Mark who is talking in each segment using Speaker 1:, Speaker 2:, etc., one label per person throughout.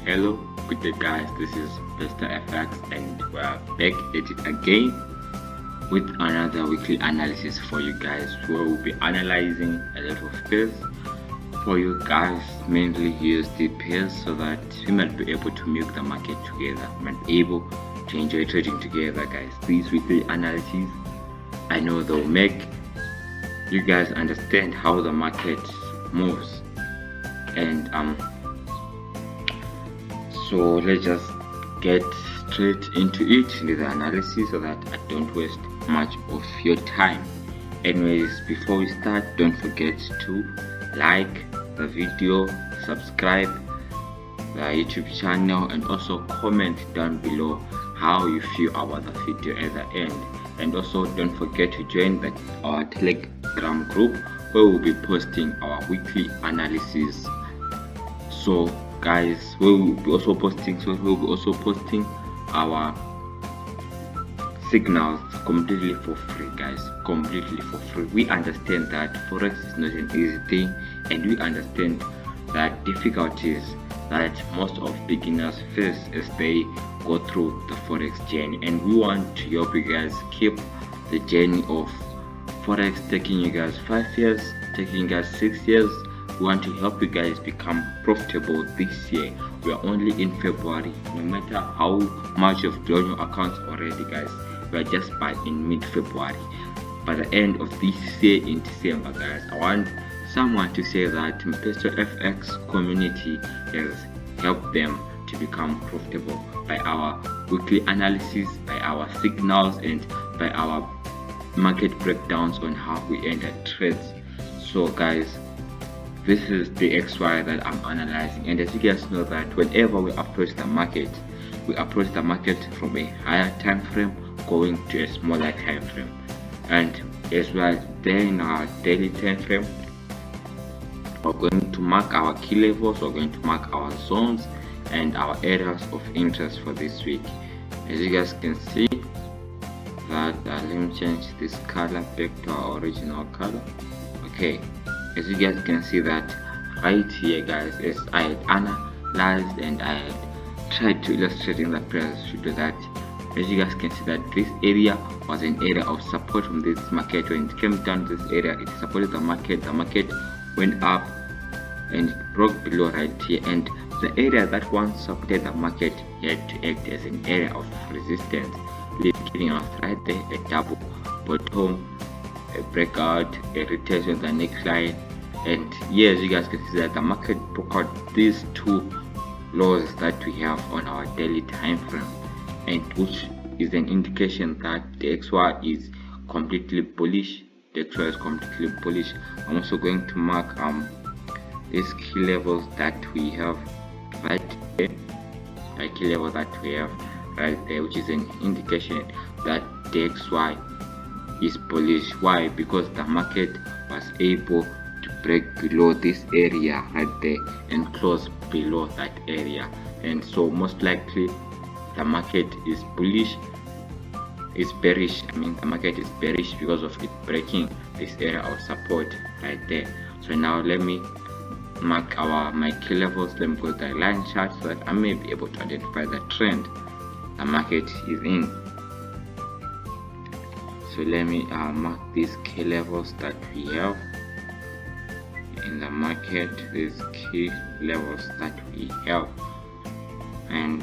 Speaker 1: Hello, good day guys, this is Mr. FX and we're back at it again with another weekly analysis for you guys, where we'll be analyzing a lot of pairs for you guys, mainly USD pairs, so that we might be able to milk the market together, might be able to enjoy trading together guys. These weekly analyses, I know they'll make you guys understand how the market moves, and so let's just get straight into it, into the analysis, so that I don't waste much of your time. Anyways, before we start, don't forget to like the video, subscribe the YouTube channel, and also comment down below how you feel about the video at the end. And also don't forget to join our Telegram group, where we'll be posting our weekly analysis. So guys, we'll be also posting our signals completely for free guys, completely for free. We understand that Forex is not an easy thing, and we understand that difficulties that most of beginners face as they go through the Forex journey, and we want to help you guys keep the journey of Forex taking you guys 5 years, taking you guys 6 years. We want to help you guys become profitable this year. We are only in February. No matter how much you've grown your accounts already guys, we are just by in mid-February. By the end of this year in December guys, I want someone to say that Mr. FX community has helped them to become profitable by our weekly analysis, by our signals, and by our market breakdowns on how we enter trades. So guys, this is the XY that I'm analyzing, and as you guys know that whenever we approach the market from a higher time frame going to a smaller time frame. And as well, then in our daily time frame, we're going to mark our key levels, we're going to mark our zones and our areas of interest for this week. As you guys can see that let me change this color back to our original color. Okay, as you guys can see that right here guys, as I had analyzed and I had tried to illustrate in the previous video, that as you guys can see that this area was an area of support from this market. When it came down to this area, it supported the market went up and it broke below right here, and the area that once supported the market had to act as an area of resistance, giving us right there a double bottom, a breakout, a retention of the neckline. And here as you guys can see that the market broke out these two lows that we have on our daily time frame, and which is an indication that the XY is completely bullish. The XY is completely bullish. I'm also going to mark these key levels that we have right there, the key level that we have right there, which is an indication that the XY is bullish. Why? Because the market was able to break below this area right there and close below that area, and so most likely the market is bullish, is bearish. I mean, the market is bearish because of it breaking this area of support right there. So now let me mark my key levels. Let me go to the line chart so that I may be able to identify the trend the market is in. So let me mark these key levels that we have in the market, these key levels that we have, and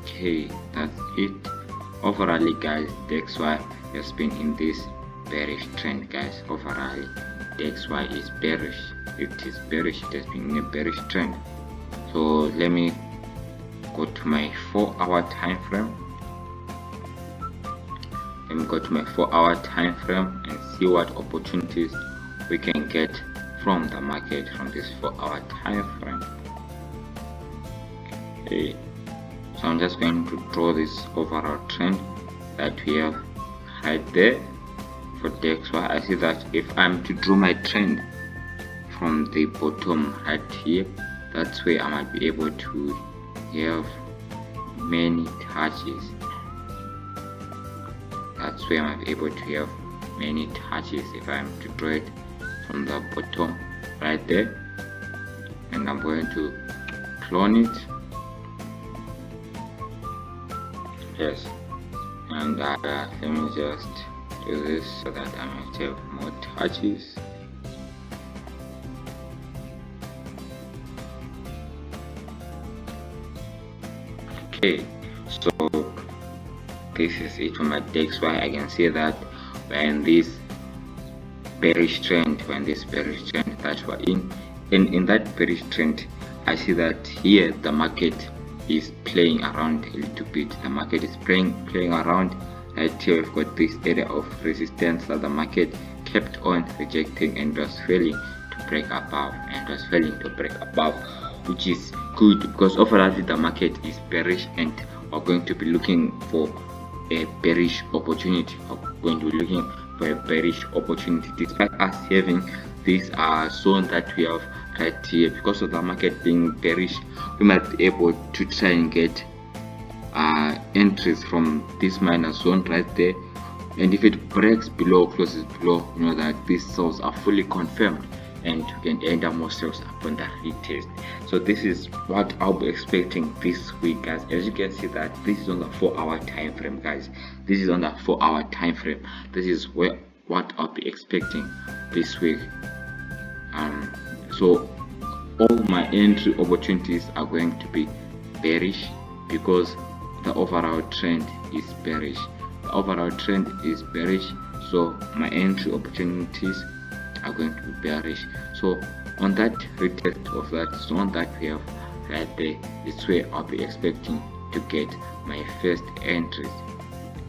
Speaker 1: okay, that's it. Overall guys, the XY has been in this bearish trend guys. Overall the XY is bearish. It is bearish. It has been in a bearish trend. So let me go to my 4-hour time frame. Let me go to my 4-hour time frame and see what opportunities we can get from the market from this 4-hour time frame. Okay, so I'm just going to draw this overall trend that we have right there for the XY. I see that if I'm to draw my trend from the bottom right here, that's where I might be able to have many touches. That's where I might be able to have many touches if I'm to draw it from the bottom right there, and I'm going to clone it. Yes, and let me just do this so that I might have more touches. Okay, so this is it on my DXY. I can see that when this bearish trend that we're in that bearish trend, I see that here the market is playing around a little bit. The market is playing around. Right here we've got this area of resistance that the market kept on rejecting and was failing to break above, which is good because overall the market is bearish and we're going to be looking for a bearish opportunity. Despite us having this zone that we have right here. Because of the market being bearish, we might be able to try and get entries from this minor zone right there, and if it breaks below, closes below, you know that these sales are fully confirmed and you can enter more sales upon the retest. So this is what I'll be expecting this week, guys. As you can see that this is on the 4-hour time frame, guys. This is what I'll be expecting this week. So all my entry opportunities are going to be bearish because the overall trend is bearish. So my entry opportunities are going to be bearish. So on that retest of that zone that we have right there, it's where I'll be expecting to get my first entries.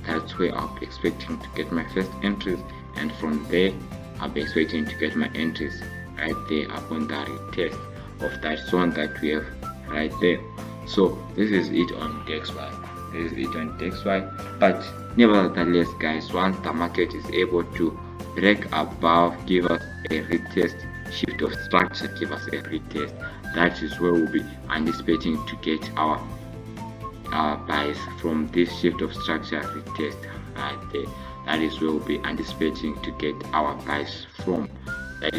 Speaker 1: And from there I'll be expecting to get my entries right there upon the retest of that zone that we have right there. So this is it on DXY. But nevertheless, guys, once the market is able to break above, give us a retest, shift of structure, give us a retest, that is where we'll be anticipating to get our buys from this shift of structure retest right there. That is where we'll be anticipating to get our buys from. But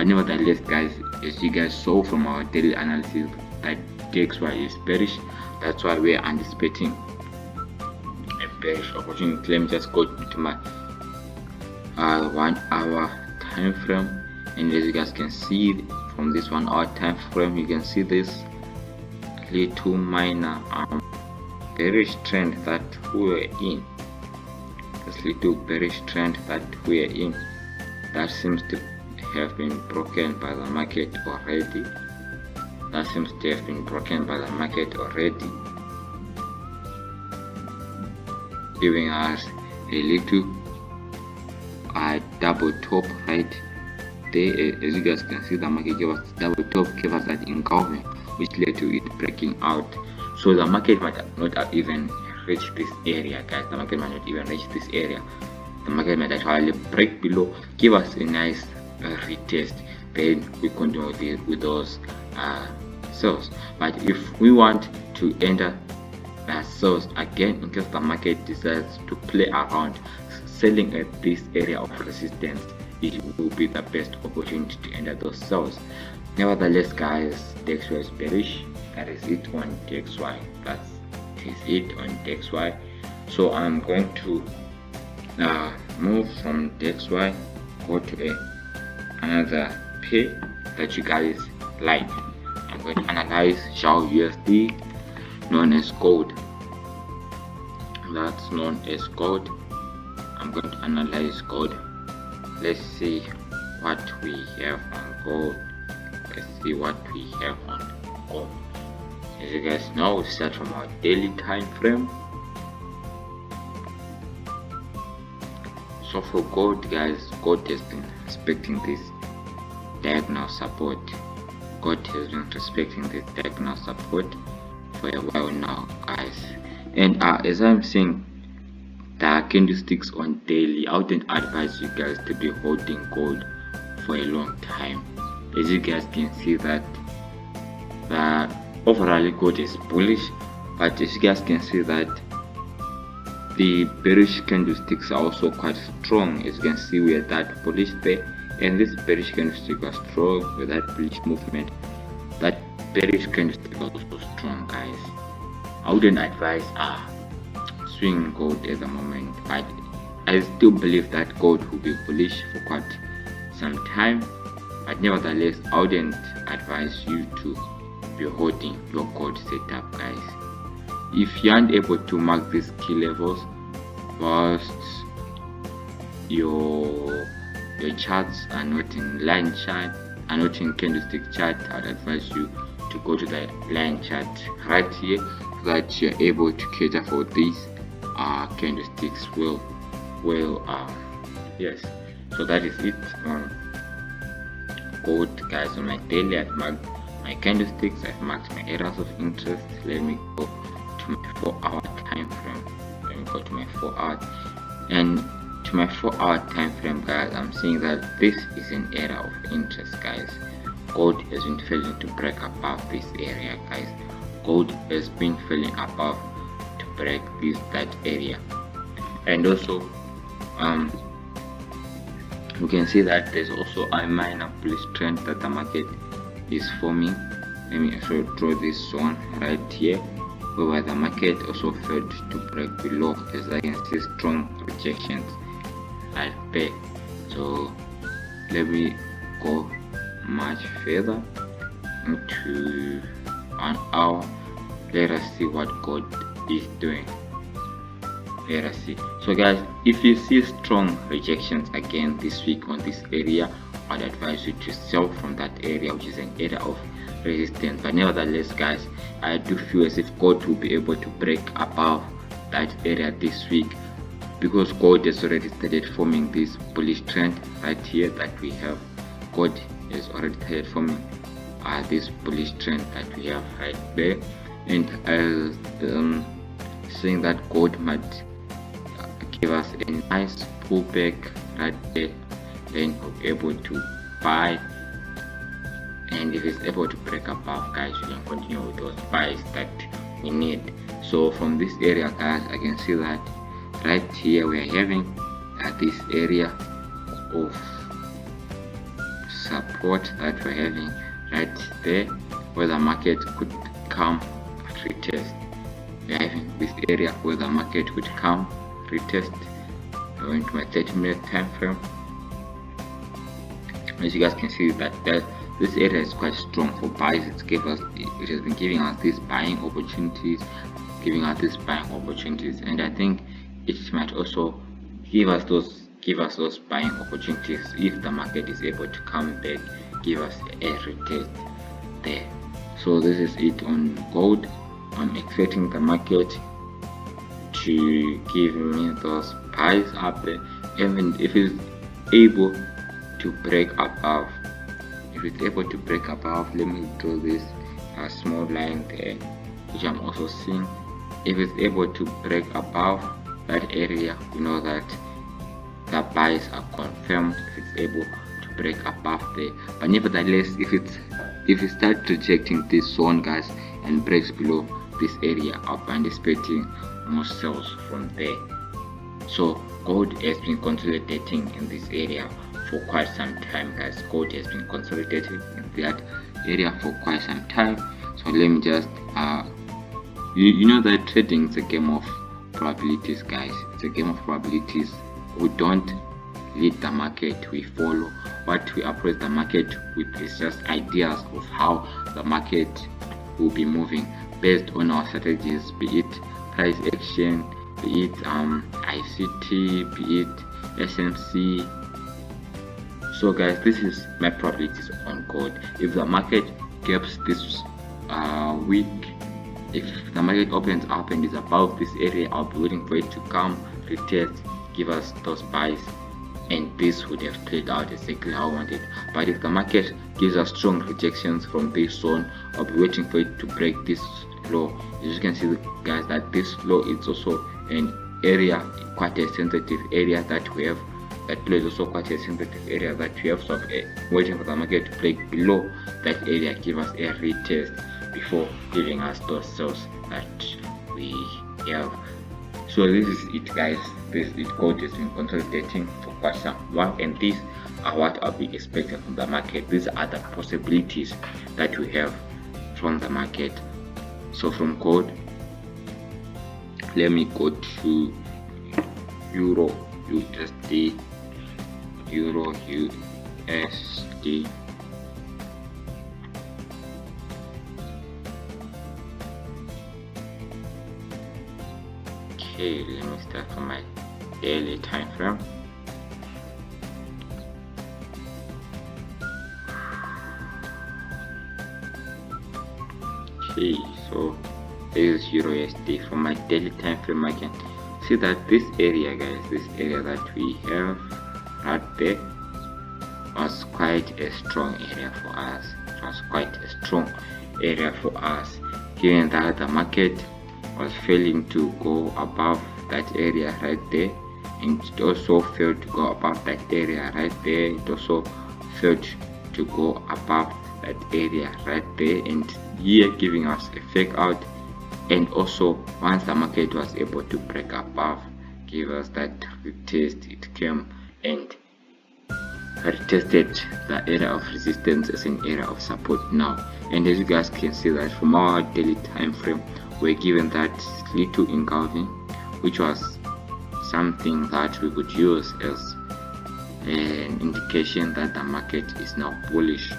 Speaker 1: nevertheless, guys, as you guys saw from our daily analysis, that DXY is bearish. That's why we are anticipating a bearish opportunity. Let me just go to my 1 hour time frame, and as you guys can see from this 1 hour time frame, you can see this little minor bearish trend that we're in. This little bearish trend that we're in, that seems to have been broken by the market already. Giving us a little double top right there. As you guys can see, the market gave us double top, gave us that engulfing, which led to it breaking out. So the market might not even reach this area, guys. The market might actually break below, give us a nice retest, then we continue with those sales. But if we want to enter sales again, in case the market decides to play around selling at this area of resistance, it will be the best opportunity to enter those sales. Nevertheless, guys, DXY is bearish. That is it on DXY. So I'm going to move from DXY, go to another pair that you guys like. I'm going to analyze Shao USD, known as gold. That's known as gold. I'm going to analyze gold. Let's see what we have on gold. As you guys know, we start from our daily time frame. So for gold, guys, gold has been respecting this diagonal support. For a while now, guys. And as I'm saying, the candlesticks on daily, I wouldn't advise you guys to be holding gold for a long time. As you guys can see that the overall gold is bullish, but as you guys can see that the bearish candlesticks are also quite strong. As you can see, we are that bullish there, and this bearish candlestick was strong with that bullish movement. That bearish candlestick was also strong, guys. I wouldn't advise swing gold at the moment, but I still believe that gold will be bullish for quite some time. But nevertheless, I wouldn't advise you to be holding your gold setup, guys. If you aren't able to mark these key levels whilst your charts are not in line chart, are not in candlestick chart, I'd advise you to go to the line chart right here so that you're able to cater for these candlesticks well. Yes, so that is it on gold, guys. On my daily, I've marked my candlesticks, I've marked my areas of interest. Let me go to my 4-hour time frame. Let me go to my 4-hour, and to my 4-hour time frame, guys, I'm seeing that this is an area of interest, guys. Gold has been failing to break above this area, guys. Gold has been failing above to break that area, and also you can see that there's also a minor bullish trend that the market is forming. Let me also draw this one right here, where the market also failed to break below, as I can see strong rejections right there. So let me go much further into 1 hour. Let us see what gold is doing. Let us see. So guys, if you see strong rejections again this week on this area, I'd advise you to sell from that area, which is an area of resistance. But nevertheless, guys, I do feel as if gold will be able to break above that area this week, because gold has already started forming this bullish trend right here that we have. Gold has already started forming this bullish trend that we have right there, and saying that gold might give us a nice pullback right there, then we'll be able to buy, and if it's able to break above, guys, we can continue with those buys that we need. So from this area, guys, I can see that right here we are having this area of support that we're having right there, where the market could come retest. We're having this area where the market would come retest. Going to my 30-minute time frame, as you guys can see that this area is quite strong for buys. It has been giving us these buying opportunities, and I think it might also give us those buying opportunities if the market is able to come back, give us a retest there. So this is it on gold. I'm expecting the market to give me those buys up there, even if it's able to break above. If it's able to break above, let me draw this small line there, which I'm also seeing. If it's able to break above that area, you know that the buys are confirmed. If it's able to break above there, but nevertheless, if it starts rejecting this zone, guys, and breaks below this area, I'll be anticipating more sales from there. So gold has been consolidating in this area for quite some time, guys. Gold has been consolidating in that area for quite some time. So let me just you know that trading is a game of probabilities, guys. It's a game of probabilities. We don't lead the market, we follow. What we approach the market with is just ideas of how the market will be moving based on our strategies, be it price action, be it ICT, be it SMC. So guys, this is my probabilities on gold. If the market gaps this week, if the market opens up and is above this area, I'll be waiting for it to come retest, give us those buys, and this would have played out exactly how I wanted. But if the market gives us strong rejections from this zone, I'll be waiting for it to break this low. As you can see, guys, that this low is also an area, quite a sensitive area that we have. That below is also quite a sensitive area that we have. So waiting for the market to break below that area, give us a retest before giving us those sales that we have. So this is it, guys. This is it. Gold has been consolidating for quite some while, and these are what I'll be expecting from the market. These are the possibilities that we have from the market. So from gold, let me go to Euro USD. Euro USD. Okay, let me start from my daily time frame. Okay, so this is Euro USD. From my daily time frame, I can see that this area, guys, this area that we have right there was quite a strong area for us. It was quite a strong area for us, given that the market was failing to go above that area right there, and it also failed to go above that area right there. It also failed to go above that area right there, and here giving us a fake out. And also once the market was able to break above, give us that retest, it came and retested the area of resistance as an area of support now. And as you guys can see that from our daily time frame, we're given that little engulfing, which was something that we could use as an indication that the market is now bullish.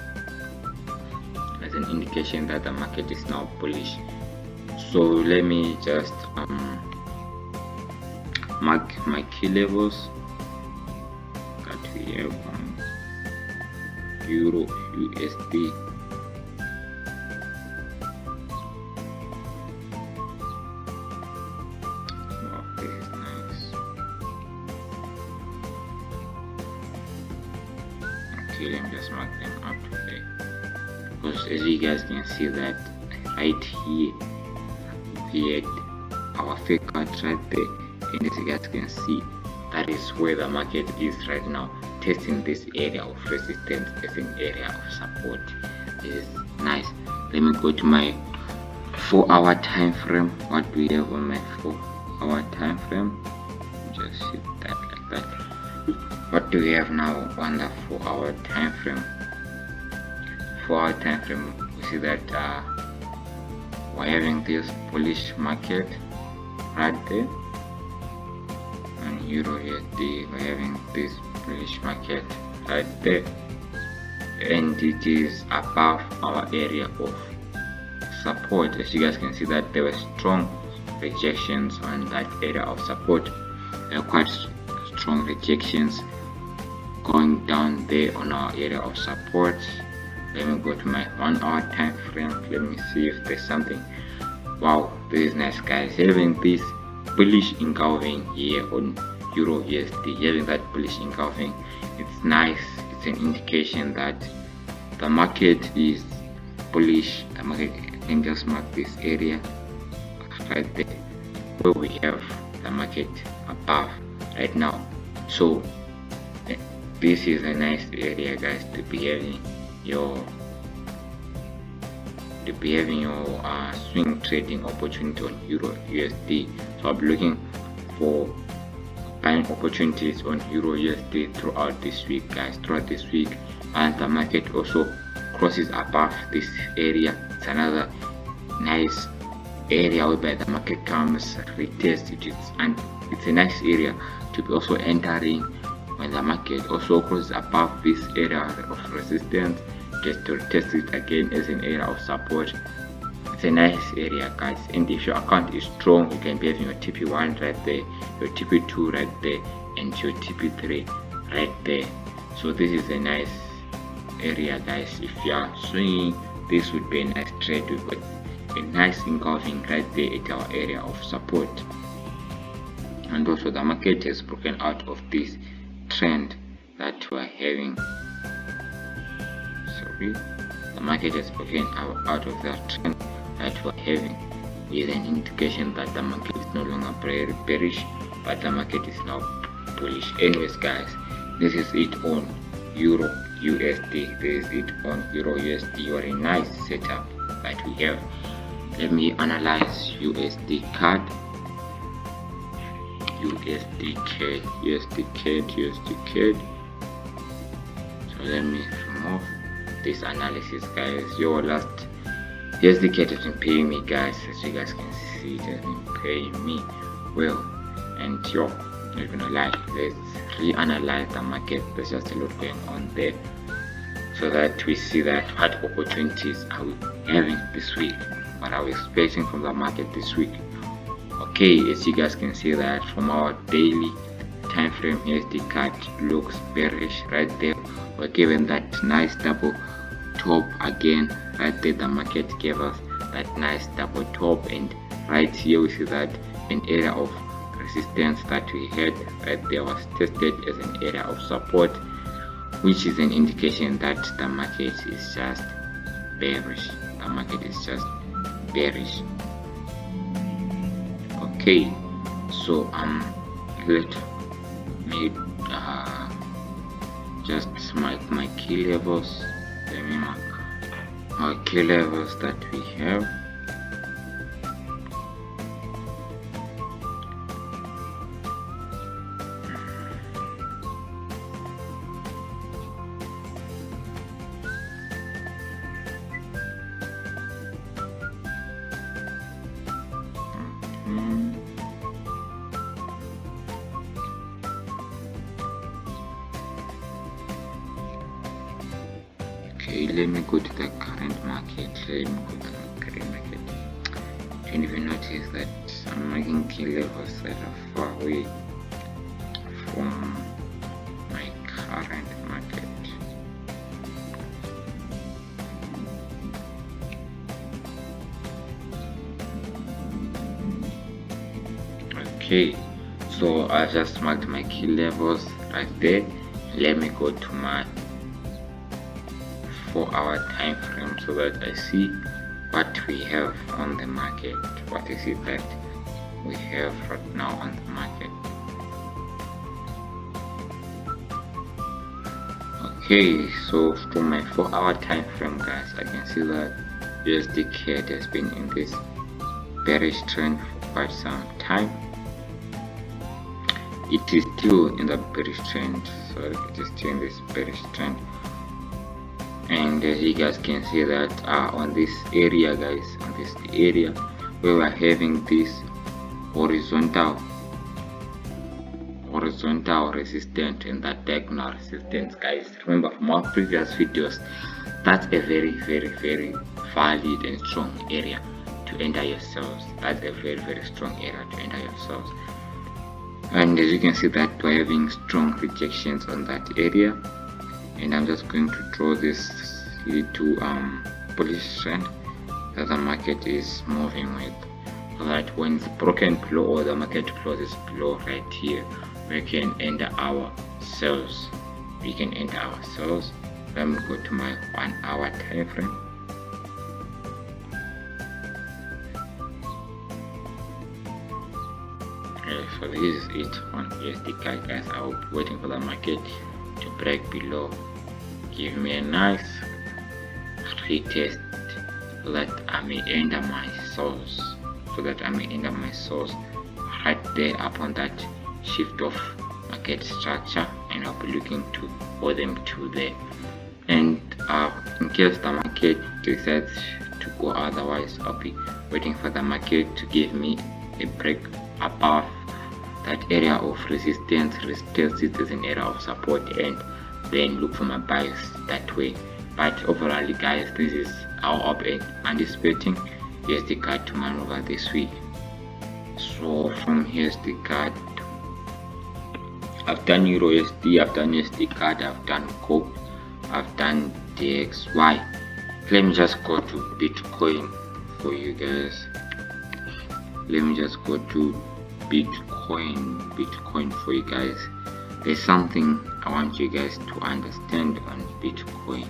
Speaker 1: As an indication that the market is now bullish. So let me just mark my key levels that we have on Euro USD. Oh, this is nice. Okay, let me just mark them up today, because as you guys can see that right here we had our fake out right there, and as you guys can see, that is where the market is right now, testing this area of resistance as an area of support. This is nice. Let me go to my 4-hour time frame. What do we have on my 4-hour time frame? Just hit that like that. What do we have now on the 4-hour time frame? 4-hour time frame, we see that we're having this bullish market right there. On Euro USD, we're having this bullish market right there, and it is above our area of support. As you guys can see that there were strong rejections on that area of support. There are quite strong rejections going down there on our area of support. Let me go to my 1-hour time frame. Let me see if there's something. Wow, this is nice, guys. Having this bullish engulfing here on Euro USD, having that bullish engulfing, it's nice. It's an indication that the market is bullish. The market can just mark this area right there where we have the market above right now. So this is a nice area, guys, to be having your swing trading opportunity on Euro USD. So I'll be looking for buying opportunities on Euro USD throughout this week, guys, throughout this week. And the market also crosses above this area. It's another nice area whereby the market comes, retest it, and it's a nice area to be also entering when the market also crosses above this area of resistance, just to test it again as an area of support. It's a nice area, guys, and if your account is strong, you can be having your TP1 right there, your TP2 right there, and your TP3 right there. So this is a nice area, guys. If you are swinging, this would be a nice trade. We've got a nice engulfing right there at our area of support, and also the market has broken out of this trend that we're having. The market has broken out of that trend that we're having, with an indication that the market is no longer bearish, but the market is now bullish. Anyways, guys, this is it on Euro USD. This is it on Euro USD. What a nice setup that we have. Let me analyze USD card. USD. So let me remove this analysis, guys. Your last USD has been paying me, guys. As you guys can see, it has been paying me well. And yo, not gonna lie, let's reanalyze the market. There's just a lot going on there, so that we see that what opportunities are we having this week, what are we expecting from the market this week. Okay, as you guys can see that from our daily time frame, USD cut looks bearish right there. We're given that nice double top again right there. The market gave us that nice double top, and right here we see that an area of resistance that we had right there was tested as an area of support, which is an indication that the market is just bearish. The market is just bearish. Okay, so let me just mark my key levels. Let me mark our key levels that we have. Okay, let me go to the current market. Can even notice that I'm making key levels that are far away from my current market. Okay, so I just marked my key levels right there. Let me go to my 4-hour time frame so that I see what we have on the market. What is it that we have right now on the market? Okay, so for my 4-hour time frame, guys, I can see that USD has been in this bearish trend for quite some time. It is still in the bearish trend, so it is still in this bearish trend. And as you guys can see that on this area, guys, on this area where we're having this horizontal resistance and that diagonal resistance, guys, remember from our previous videos, that's a very valid and strong area to enter yourselves. That's a very strong area to enter yourselves. And as you can see that we're having strong rejections on that area, and I'm just going to draw this little bullish trend that the market is moving with, so that when it's broken below or the market closes below right here, we can enter our sales. Let me go to my 1-hour time frame. So this is it on USD, guys. I will be waiting for the market to break below, give me a nice retest so that I may enter my source, right there upon that shift of market structure, and I'll be looking for them to there. And in case the market decides to go otherwise, I'll be waiting for the market to give me a break above that area of resistance, retest it as an area of support, and then look for my buys that way. But overall, guys, this is how I'm anticipating USD card to maneuver this week. So from USD card, I've done Euro USD, I've done USD card, I've done gold, I've done DXY. Let me just go to Bitcoin for you guys. Let me just go to Bitcoin for you guys. There's something I want you guys to understand on Bitcoin.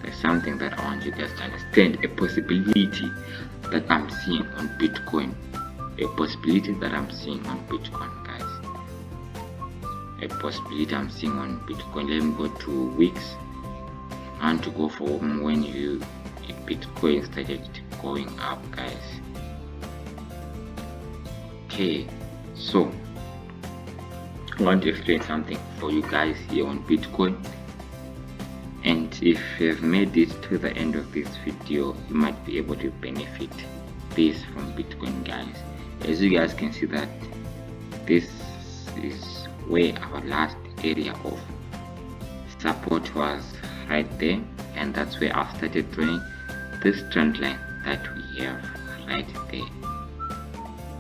Speaker 1: There's something that I want you guys to understand, a possibility that I'm seeing on Bitcoin. A possibility that I'm seeing on Bitcoin, guys. A possibility I'm seeing on Bitcoin. Let me go to weeks. I want to go for when Bitcoin started going up, guys. Okay, so I want to explain something for you guys here on Bitcoin. And if you've made it to the end of this video, you might be able to benefit this from Bitcoin, guys. As you guys can see that this is where our last area of support was, right there, and that's where I started drawing this trend line that we have right there.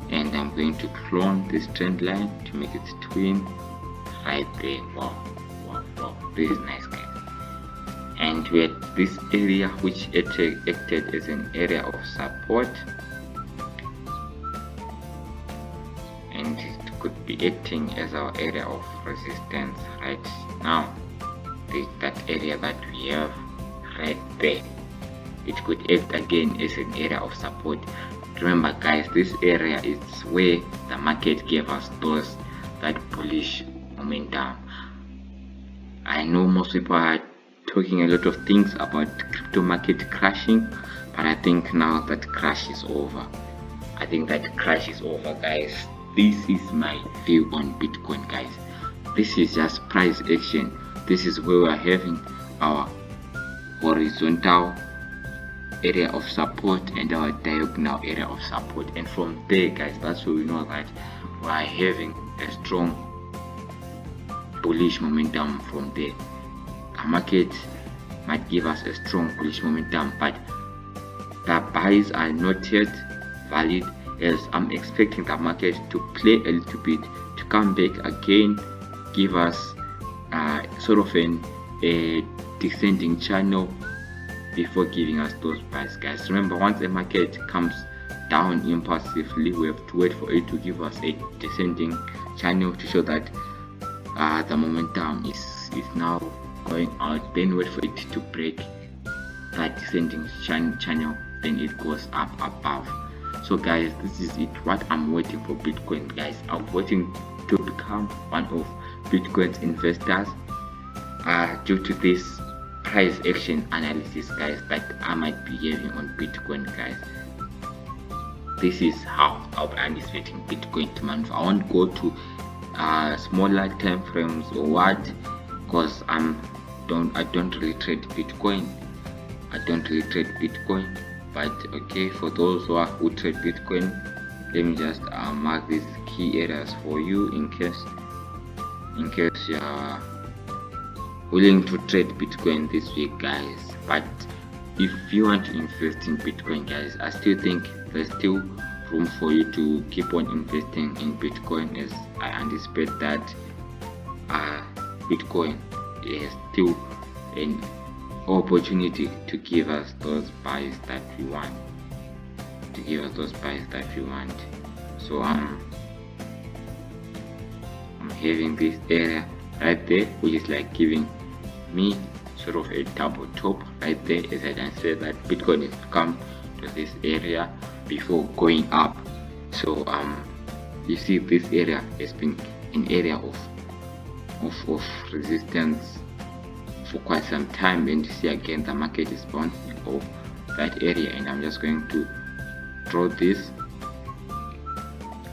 Speaker 1: And I'm going to clone this trend line to make it twin right there. Wow, this is nice, guys. And we're at this area which acted as an area of support, and it could be acting as our area of resistance right now. That area that we have right there, it could act again as an area of support. Remember, guys, this area is where the market gave us that bullish momentum. I know most people are talking a lot of things about crypto market crashing, but I think now that crash is over. I think that crash is over, guys. This is my view on Bitcoin, guys. This is just price action. This is where we are having our horizontal area of support and our diagonal area of support, and from there, guys, that's where we know that we are having a strong bullish momentum. From there, a market might give us a strong bullish momentum, but the buys are not yet valid, as I'm expecting the market to play a little bit, to come back again, give us sort of a descending channel before giving us those buys, guys. Remember, once a market comes down impulsively, we have to wait for it to give us a descending channel to show that the momentum is now going out. Then wait for it to break that descending channel, then it goes up above. So, guys, this is it, what I'm waiting for Bitcoin, guys. I'm waiting to become one of Bitcoin's investors due to this price action analysis, guys, that I might be having on Bitcoin, guys. This is how I'll be anticipating Bitcoin to maneuver. I won't go to smaller time frames or what, because I don't really trade Bitcoin. But okay, for those who trade Bitcoin, let me just mark these key areas for you in case you are willing to trade Bitcoin this week, guys. But if you want to invest in Bitcoin, guys, I still think there's still room for you to keep on investing in Bitcoin, as I anticipate that Bitcoin is still an opportunity to give us those buys that we want. So I'm having this area right there, which is like giving me sort of a double top right there, as I can say that Bitcoin has come to this area before going up. So you see, this area has been an area of resistance for quite some time, and you see again the market is bouncing off that area, and I'm just going to draw this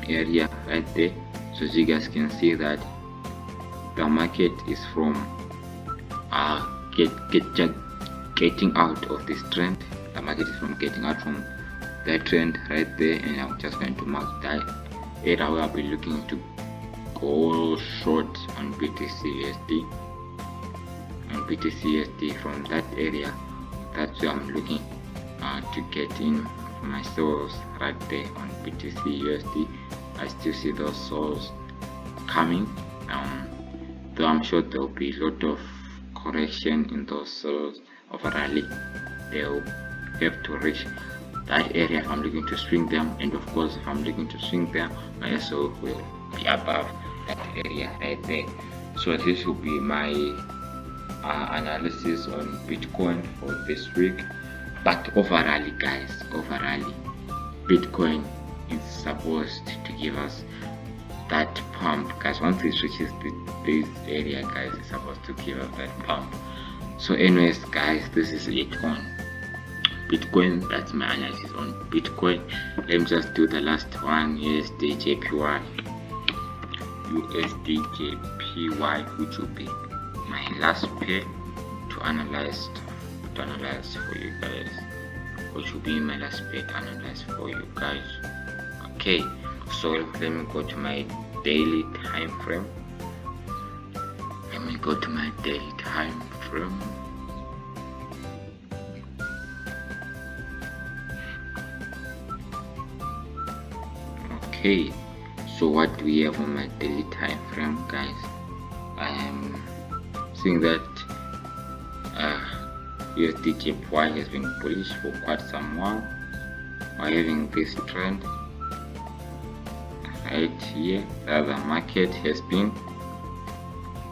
Speaker 1: area right there, so you guys can see that the market is from getting out of this trend. The market is from getting out from that trend right there, and I'm just going to mark that area where I'll be looking to go short on BTC USD. From that area, that's where I'm looking to get in for my sales right there on BTC USD. I still see those sales coming, though I'm sure there will be a lot of correction in those sales of a rally. They'll have to reach that area if I'm looking to swing them, and of course if I'm looking to swing them, my SO will be above that area right there. So this will be my analysis on Bitcoin for this week. But overall, guys, Bitcoin is supposed to give us that pump, guys. Once it reaches this area, guys, it's supposed to give us that pump. So anyways, guys, this is it on Bitcoin. That's my analysis on Bitcoin. Let me just do the last one. Yes, the JPY USDJPY, which will be my last pair to analyze for you guys, which will be my last pair to analyze for you guys. Okay, so let me go to my daily time frame. Okay, so what do we have on my daily time frame, guys? I am seeing that USDJPY has been bullish for quite some while. We're having this trend right here that the market has been.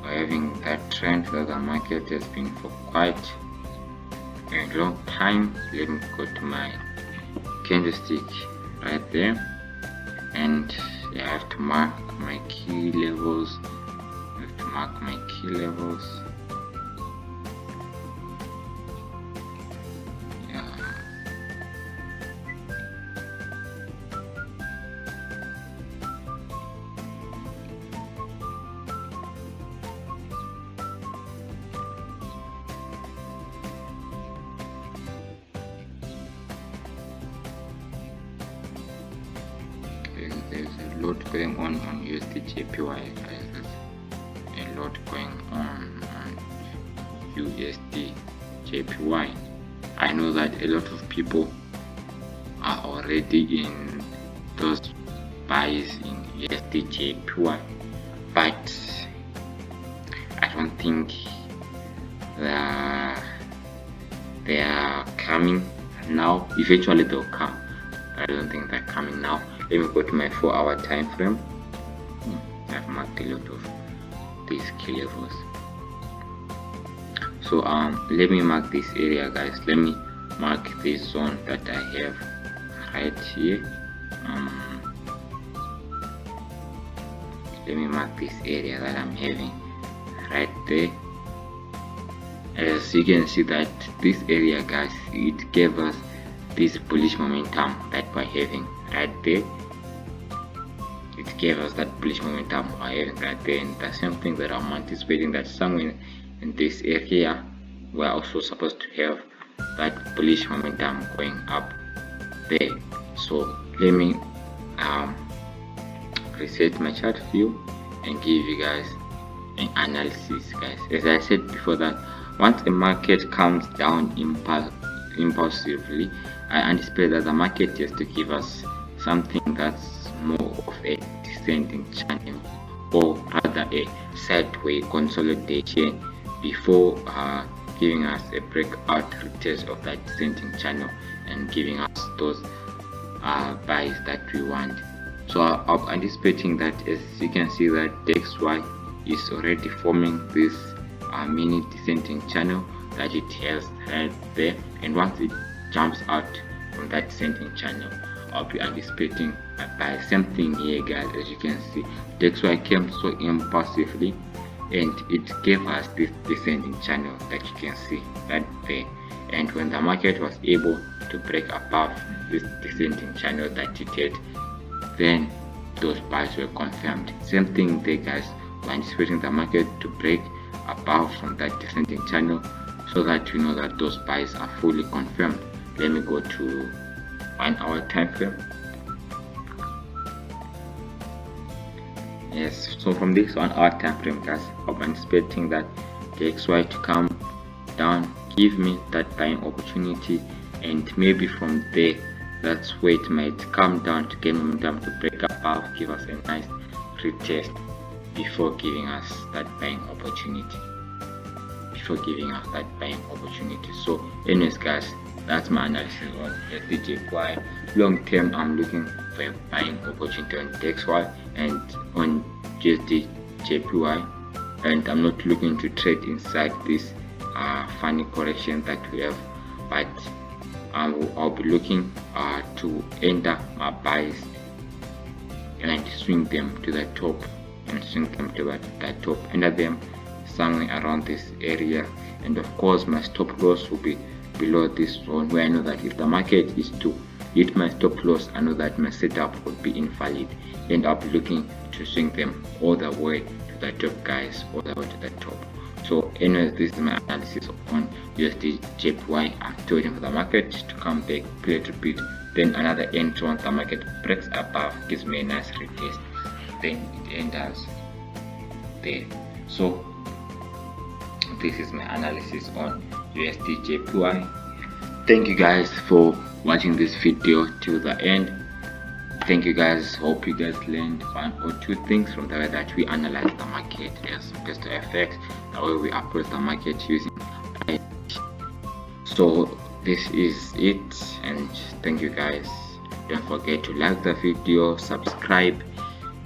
Speaker 1: We're having that trend that the market has been for quite a long time. Let me go to my candlestick right there, and I have to mark my key levels. There's a lot going on USDJPY, guys. There's a lot going on USDJPY. I know that a lot of people are already in those buys in USDJPY, but I don't think they are coming now. Eventually they'll come. I don't think they're coming now. Let me go to my 4-hour time frame. I've marked a lot of these key levels. So let me mark this area, guys. Let me mark this zone that I have right here. Let me mark this area that I'm having right there. As you can see that this area, guys, it gave us this bullish momentum that we're having right there. It gave us that bullish momentum we're having right there, and the same thing that I'm anticipating that somewhere in this area we're also supposed to have that bullish momentum going up there. So let me reset my chart view and give you guys an analysis, guys. As I said before, that once a market comes down impulsively, I anticipate that the market has to give us something that's more of a descending channel, or rather a sideways consolidation, before giving us a breakout retest of that descending channel and giving us those buys that we want. So I'm anticipating that, as you can see, that DXY is already forming this mini descending channel that it has right there, and once it jumps out from that descending channel, I'll be anticipating a buy. Same thing here, guys. As you can see, DXY came so impulsively and it gave us this descending channel that you can see right there, and when the market was able to break above this descending channel that it had, then those buys were confirmed. Same thing there, guys. We're anticipating the market to break above from that descending channel, so that we know that those buys are fully confirmed. Let me go to 1-hour time frame. Yes, so from this 1-hour time frame, guys, I'm anticipating that the XY to come down, give me that buying opportunity, and maybe from there, that's where it might come down to gain momentum to break above, give us a nice retest before giving us that buying opportunity. So anyways, guys, that's my analysis on USDJPY. Long term, I'm looking for a buying opportunity on DXY and on USDJPY, and I'm not looking to trade inside this funny correction that we have, but I'll be looking to enter my buys and swing them to the top, enter them somewhere around this area, and of course my stop loss will be below this zone, where I know that if the market is to hit my stop loss, I know that my setup would be invalid, and I'll be looking to swing them all the way to the top, guys, all the way to the top. So anyways, this is my analysis on USD JPY. I'm waiting for the market to come back, play to beat, then another entry. Once the market breaks above, gives me a nice retest, then it enters there. So this is my analysis on USD JPY. Thank you guys for watching this video till the end. Thank you guys. Hope you guys learned one or two things from the way that we analyze the market as opposed to FX, the way we approach the market using it. So this is it, and thank you guys. Don't forget to like the video, subscribe,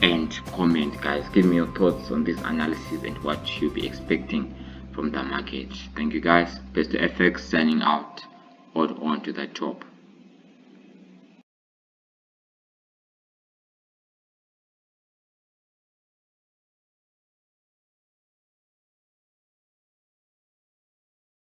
Speaker 1: and comment, guys. Give me your thoughts on this analysis and what you'll be expecting from the market. Thank you guys. Best to FX signing out. Hold on to the top.